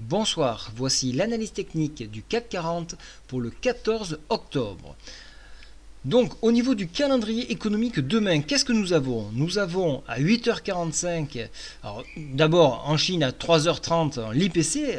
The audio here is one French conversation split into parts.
Bonsoir, voici l'analyse technique du CAC 40 pour le 14 octobre. Donc au niveau du calendrier économique demain, qu'est-ce que nous avons? Nous avons à 8h45, alors d'abord en Chine à 3h30 l'IPC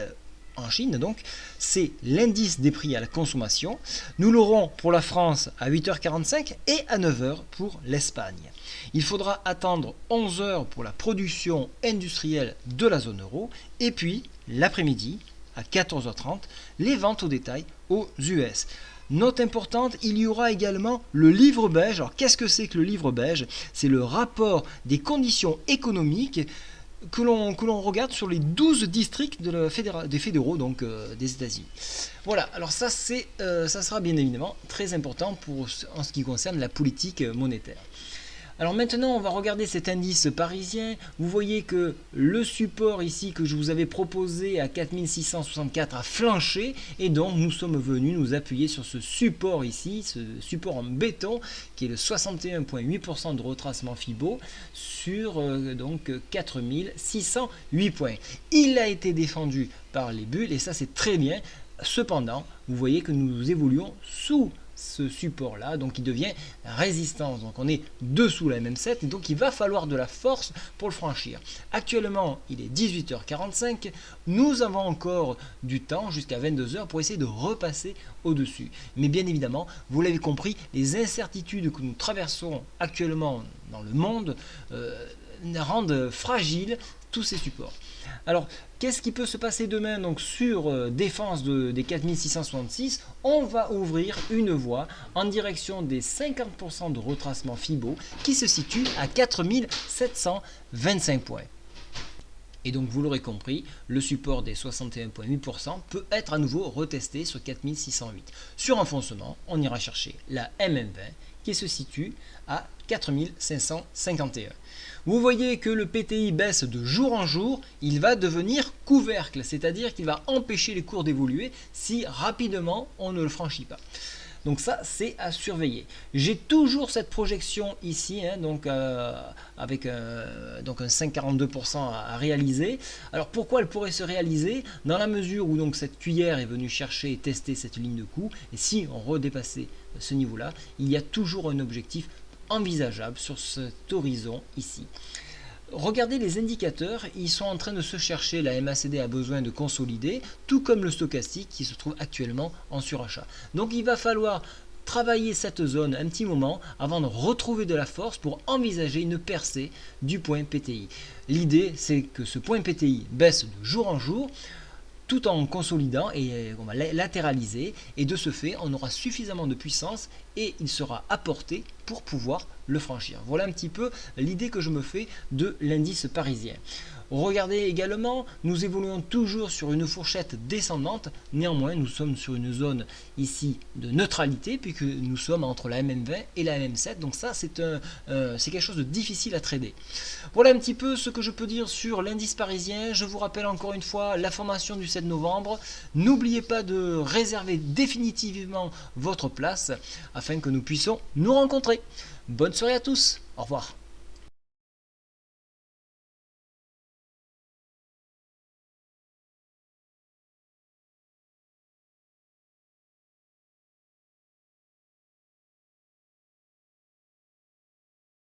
en Chine, donc c'est l'indice des prix à la consommation. Nous l'aurons pour la France à 8h45 et à 9h pour l'Espagne. Il faudra attendre 11h pour la production industrielle de la zone euro et puis l'après-midi à 14h30 les ventes au détail aux US. Note importante, il y aura également le livre beige. Alors qu'est-ce que c'est que le livre beige? C'est le rapport des conditions économiques que l'on regarde sur les 12 districts des fédéraux donc des États-Unis. Voilà, alors ça sera bien évidemment très important en ce qui concerne la politique monétaire. Alors maintenant, on va regarder cet indice parisien. Vous voyez que le support ici que je vous avais proposé à 4664 a flanché et donc nous sommes venus nous appuyer sur ce support ici, ce support en béton qui est le 61,8% de retracement Fibo sur donc 4608 points. Il a été défendu par les bulles et ça c'est très bien. Cependant, vous voyez que nous évoluons sous ce support là, donc il devient résistance, donc on est dessous la MM7 et donc il va falloir de la force pour le franchir. Actuellement il est 18h45, nous avons encore du temps jusqu'à 22h pour essayer de repasser au dessus, mais bien évidemment vous l'avez compris, les incertitudes que nous traversons actuellement dans le monde rendent fragiles tous ces supports. Alors, qu'est-ce qui peut se passer demain donc sur défense des 4666? On va ouvrir une voie en direction des 50% de retracement Fibo qui se situe à 4725 points. Et donc vous l'aurez compris, le support des 61,8% peut être à nouveau retesté sur 4608. Sur enfoncement, on ira chercher la MM20 qui se situe à 4551. Vous voyez que le PTI baisse de jour en jour, il va devenir couvercle, c'est-à-dire qu'il va empêcher les cours d'évoluer si rapidement on ne le franchit pas. Donc ça, c'est à surveiller. J'ai toujours cette projection ici, donc avec donc un 5,42% à réaliser. Alors pourquoi elle pourrait se réaliser? Dans la mesure où donc cette cuillère est venue chercher et tester cette ligne de coup, et si on redépassait ce niveau-là, il y a toujours un objectif envisageable sur cet horizon ici. Regardez les indicateurs, ils sont en train de se chercher, la MACD a besoin de consolider, tout comme le stochastique qui se trouve actuellement en surachat. Donc il va falloir travailler cette zone un petit moment avant de retrouver de la force pour envisager une percée du point PTI. L'idée c'est que ce point PTI baisse de jour en jour, tout en consolidant et on va latéraliser et de ce fait on aura suffisamment de puissance et il sera apporté pour pouvoir le franchir. Voilà un petit peu l'idée que je me fais de l'indice parisien. Regardez également, nous évoluons toujours sur une fourchette descendante, néanmoins nous sommes sur une zone ici de neutralité puisque nous sommes entre la MM20 et la MM7, donc ça c'est quelque chose de difficile à trader. Voilà un petit peu ce que je peux dire sur l'indice parisien. Je vous rappelle encore une fois la formation du 7 novembre. N'oubliez pas de réserver définitivement votre place afin que nous puissions nous rencontrer. Bonne soirée à tous, au revoir.